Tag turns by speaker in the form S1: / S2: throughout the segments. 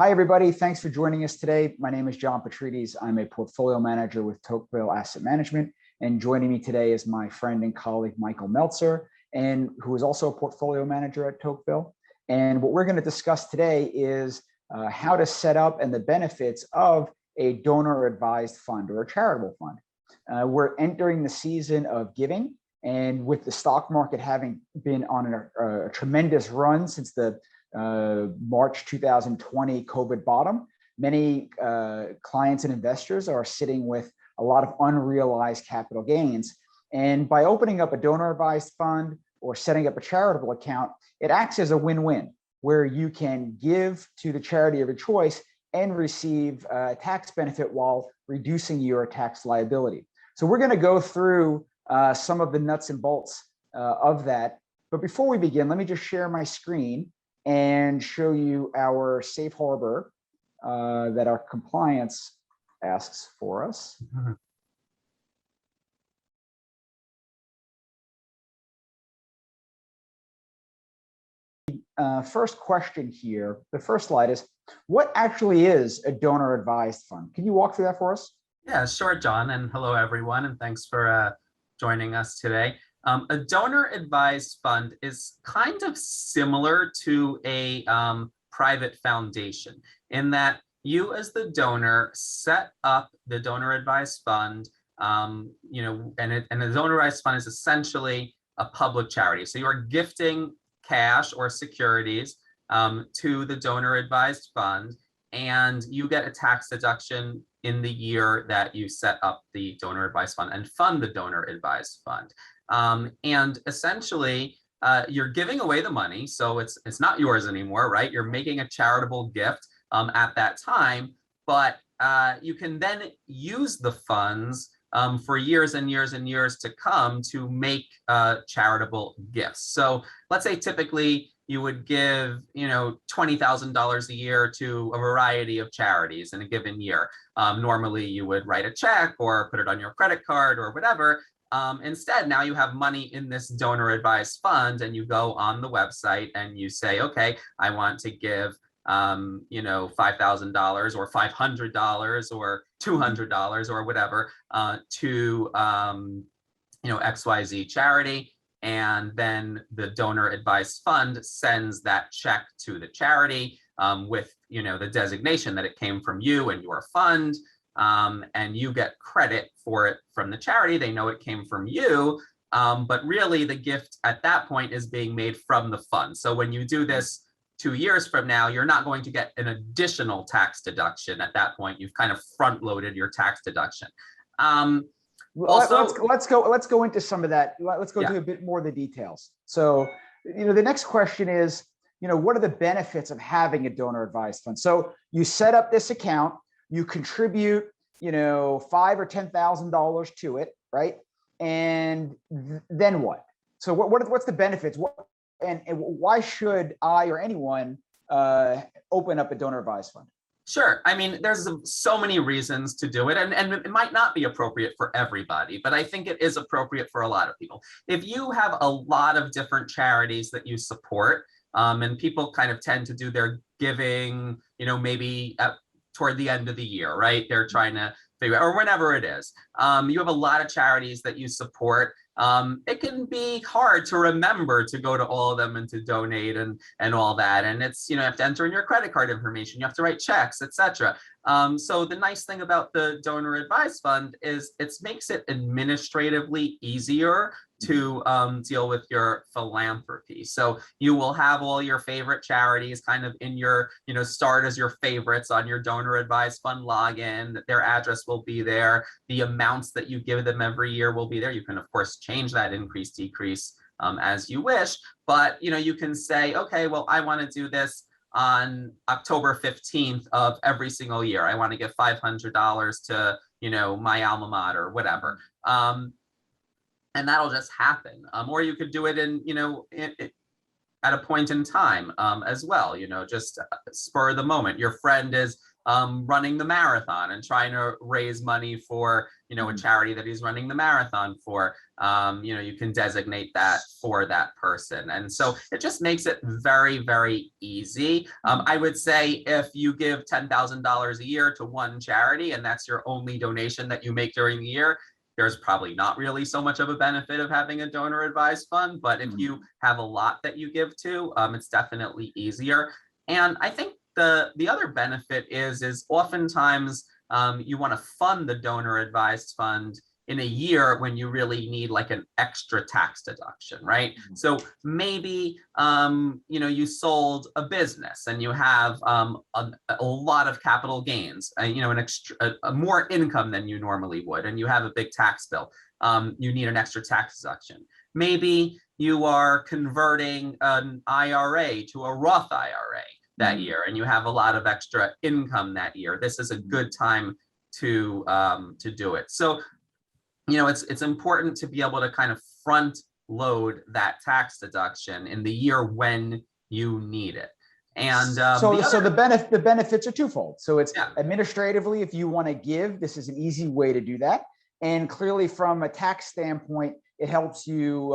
S1: Hi, everybody. Thanks for joining us today. My name is John Petrides. I'm a portfolio manager with Tocqueville Asset Management. And joining me today is my friend and colleague, Michael Meltzer, and who is also a portfolio manager at Tocqueville. And what we're going to discuss today is how to set up and the benefits of a donor advised fund or a charitable fund. We're entering the season of giving, and with the stock market having been on a tremendous run since the March 2020 COVID bottom, many clients and investors are sitting with a lot of unrealized capital gains. And by opening up a donor advised fund or setting up a charitable account, it acts as a win-win where you can give to the charity of your choice and receive a tax benefit while reducing your tax liability. So we're going to go through some of the nuts and bolts of that. But before we begin, let me just share my screen and show you our safe harbor that our compliance asks for us. First question here, the first slide is, what actually is a donor advised fund? Can you walk through that for us?
S2: Yeah, sure, John, and hello everyone, and thanks for joining us today. A donor advised fund is kind of similar to a private foundation in that you as the donor set up the donor advised fund, and the donor advised fund is essentially a public charity. So you are gifting cash or securities to the donor advised fund, and you get a tax deduction in the year that you set up the donor advised fund and fund the donor advised fund. And essentially, you're giving away the money, so it's not yours anymore, right? You're making a charitable gift at that time, but you can then use the funds for years and years and years to come to make charitable gifts. So let's say typically you would give, $20,000 a year to a variety of charities in a given year. Normally you would write a check or put it on your credit card or whatever. Instead, now you have money in this donor advised fund, and you go on the website and you say, okay, I want to give $5,000 or $500 or $200 or whatever to XYZ charity. And then the donor advised fund sends that check to the charity with the designation that it came from you and your fund, and you get credit for it from the charity. They know it came from you, but really the gift at that point is being made from the fund. So when you do this 2 years from now, you're not going to get an additional tax deduction. At that point, you've kind of front loaded your tax deduction.
S1: Also, let's go into some of that. Let's go into a bit more of the details. So, the next question is, what are the benefits of having a donor advised fund? So you set up this account, you contribute, $5,000 or $10,000 to it, right? And then what? So what's the benefits? And why should I or anyone open up a donor advised fund?
S2: Sure. I mean, there's so many reasons to do it, and it might not be appropriate for everybody, but I think it is appropriate for a lot of people. If you have a lot of different charities that you support, and people kind of tend to do their giving, maybe toward the end of the year, right? They're trying to figure out, or whenever it is. You have a lot of charities that you support. It can be hard to remember to go to all of them and to donate and all that. And it's, you have to enter in your credit card information, you have to write checks, etc. So the nice thing about the donor advised fund is it makes it administratively easier to deal with your philanthropy. So you will have all your favorite charities kind of in your, start as your favorites on your donor advised fund login. Their address will be there. The amounts that you give them every year will be there. You can, of course, change that, increase, decrease as you wish. But, you can say, okay, well, I want to do this on October 15th of every single year. I want to give $500 to, my alma mater, or whatever. And that'll just happen. Or you could do it at a point in time as well, just spur of the moment. Your friend is running the marathon and trying to raise money for, a charity that he's running the marathon for, you can designate that for that person. And so it just makes it very, very easy. I would say if you give $10,000 a year to one charity and that's your only donation that you make during the year, there's probably not really so much of a benefit of having a donor advised fund. But if you have a lot that you give to, it's definitely easier. And I think the other benefit is oftentimes you want to fund the donor advised fund in a year when you really need like an extra tax deduction, right? So maybe you sold a business and you have a lot of capital gains, an extra more income than you normally would, and you have a big tax bill. You need an extra tax deduction. Maybe you are converting an IRA to a Roth IRA that year, and you have a lot of extra income that year. This is a good time to do it. So, it's important to be able to kind of front load that tax deduction in the year when you need it. And
S1: the benefits are twofold. So it's administratively, if you want to give, this is an easy way to do that. And clearly from a tax standpoint, it helps you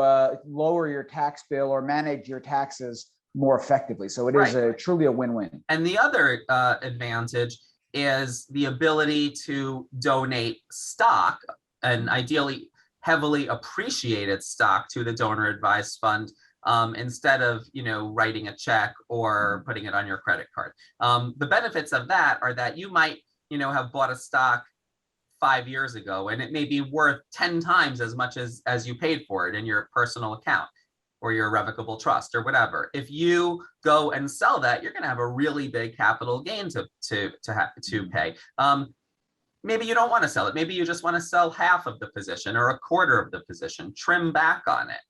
S1: lower your tax bill or manage your taxes more effectively. So it is truly a win-win.
S2: And the other advantage is the ability to donate stock, and ideally heavily appreciated stock, to the donor advised fund instead of writing a check or putting it on your credit card. The benefits of that are that you might have bought a stock 5 years ago and it may be worth 10 times as much as you paid for it in your personal account or your irrevocable trust or whatever. If you go and sell that, you're going to have a really big capital gain to pay. Maybe you don't want to sell it. Maybe you just want to sell half of the position or a quarter of the position, trim back on it.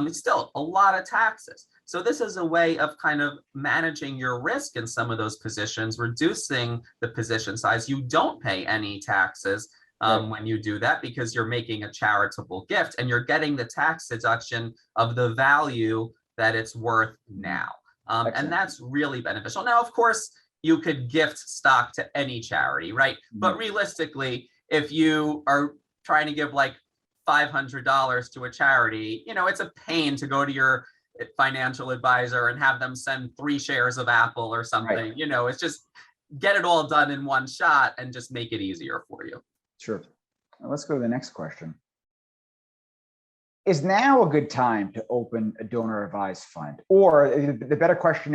S2: It's still a lot of taxes. So this is a way of kind of managing your risk in some of those positions, reducing the position size. You don't pay any taxes when you do that because you're making a charitable gift and you're getting the tax deduction of the value that it's worth now. And that's really beneficial. Now, of course, you could gift stock to any charity, right? But realistically, if you are trying to give like $500 to a charity, it's a pain to go to your financial advisor and have them send 3 shares of Apple or something. It's just get it all done in one shot and just make it easier for you.
S1: Sure. Now let's go to the next question. Is now a good time to open a donor advised fund? Or the better question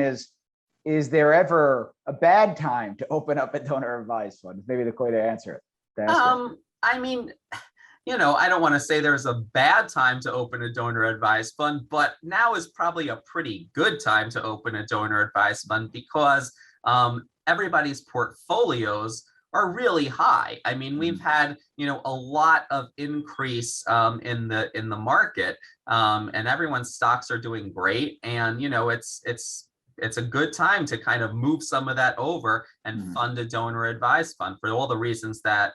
S1: is there ever a bad time to open up a donor advised fund? Maybe the way to answer it.
S2: I mean, I don't want to say there's a bad time to open a donor advised fund, but now is probably a pretty good time to open a donor advised fund because everybody's portfolios are really high. I mean, we've had, a lot of increase in the market, and everyone's stocks are doing great. And, it's a good time to kind of move some of that over and fund a donor advised fund for all the reasons that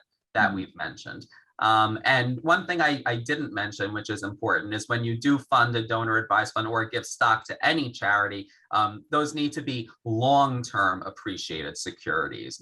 S2: we've mentioned. And one thing I didn't mention, which is important, is when you do fund a donor advised fund or give stock to any charity, those need to be long-term appreciated securities.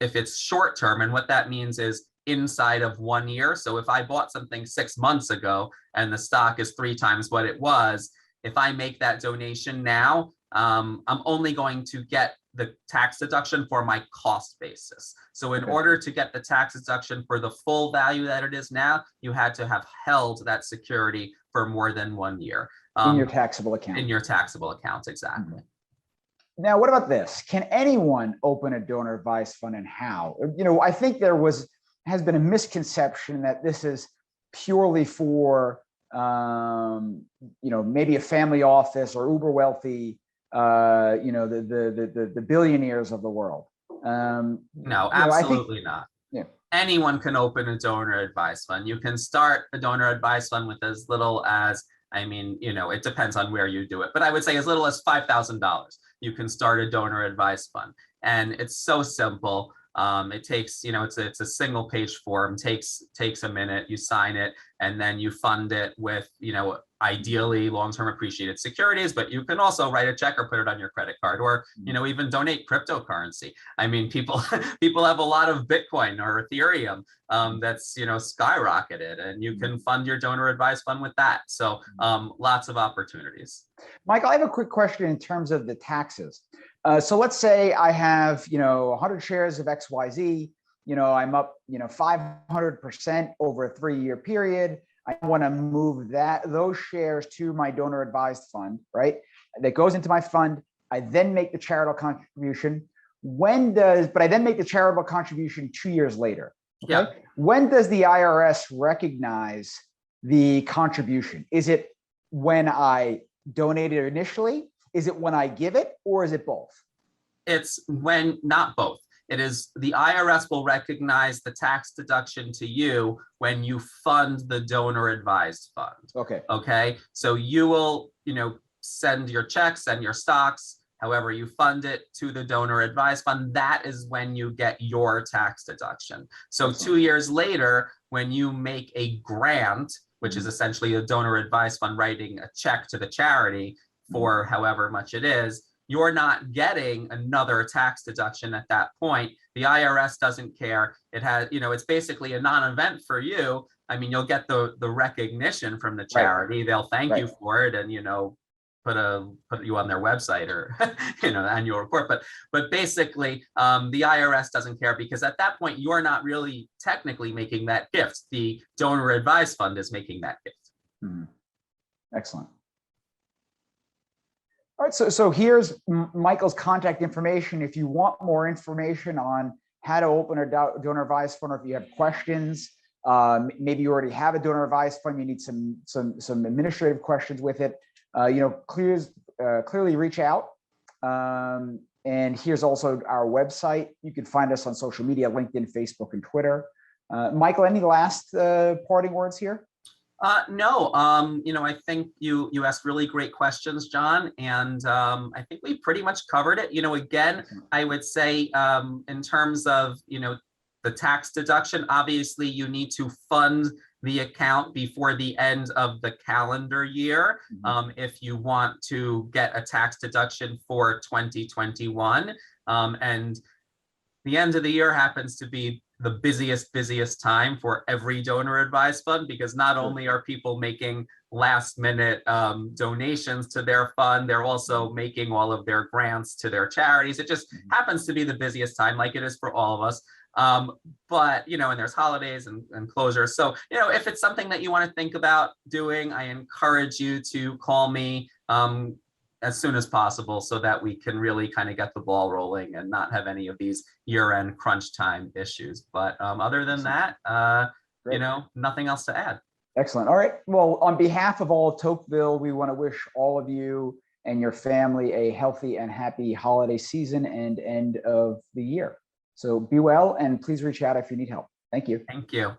S2: If it's short-term, and what that means is inside of 1 year. So if I bought something 6 months ago and the stock is 3 times what it was, if I make that donation now, I'm only going to get the tax deduction for my cost basis. So in order to get the tax deduction for the full value that it is now, you had to have held that security for more than 1 year.
S1: In your taxable account.
S2: In your taxable account, exactly.
S1: Now, what about this? Can anyone open a donor advised fund, and how? I think has been a misconception that this is purely for, maybe a family office or uber wealthy, the billionaires of the world.
S2: No, absolutely not.
S1: Yeah.
S2: Anyone can open a donor advised fund. You can start a donor advised fund with as little as, it depends on where you do it, but I would say as little as $5,000. You can start a donor advised fund. And it's so simple. It takes, it's a single page form, takes a minute, you sign it, and then you fund it with, ideally long-term appreciated securities, but you can also write a check or put it on your credit card, or, even donate cryptocurrency. I mean, people have a lot of Bitcoin or Ethereum that's, skyrocketed, and you can fund your donor advised fund with that. So lots of opportunities.
S1: Michael, I have a quick question in terms of the taxes. So let's say I have, 100 shares of XYZ, I'm up, 500% over a 3-year period. I want to move those shares to my donor advised fund, right? That goes into my fund. I then make the charitable contribution. But I then make the charitable contribution 2 years later. Okay?
S2: Yeah.
S1: When does the IRS recognize the contribution? Is it when I donated it initially? Is it when I give it, or is it both?
S2: It's not both. It is the IRS will recognize the tax deduction to you when you fund the donor advised fund.
S1: Okay.
S2: Okay. So you will, send your checks, send your stocks, however you fund it, to the donor advised fund. That is when you get your tax deduction. So 2 years later, when you make a grant, which is essentially a donor advised fund writing a check to the charity for however much it is, you're not getting another tax deduction at that point. The IRS doesn't care. It has, it's basically a non-event for you. I mean, you'll get the recognition from the charity. Right. They'll thank you for it, and put you on their website or annual report. But basically, the IRS doesn't care, because at that point you're not really technically making that gift. The donor advised fund is making that gift.
S1: Excellent. All right, so here's Michael's contact information. If you want more information on how to open a donor advised fund, or if you have questions, maybe you already have a donor advised fund, you need some administrative questions with it, clearly reach out. And here's also our website. You can find us on social media: LinkedIn, Facebook, and Twitter. Michael, any last parting words here?
S2: No, I think you asked really great questions, John, and I think we pretty much covered it. Again, I would say in terms of, the tax deduction, obviously you need to fund the account before the end of the calendar year if you want to get a tax deduction for 2021. And the end of the year happens to be the busiest time for every donor advised fund, because not only are people making last minute donations to their fund, they're also making all of their grants to their charities. It just happens to be the busiest time, like it is for all of us. But, and there's holidays and closures. So, if it's something that you want to think about doing, I encourage you to call me as soon as possible, so that we can really kind of get the ball rolling and not have any of these year-end crunch time issues. But other than that, nothing else to add.
S1: Excellent. All right. Well, on behalf of all of Tocqueville, we want to wish all of you and your family a healthy and happy holiday season and end of the year. So be well, and please reach out if you need help. Thank you.
S2: Thank you.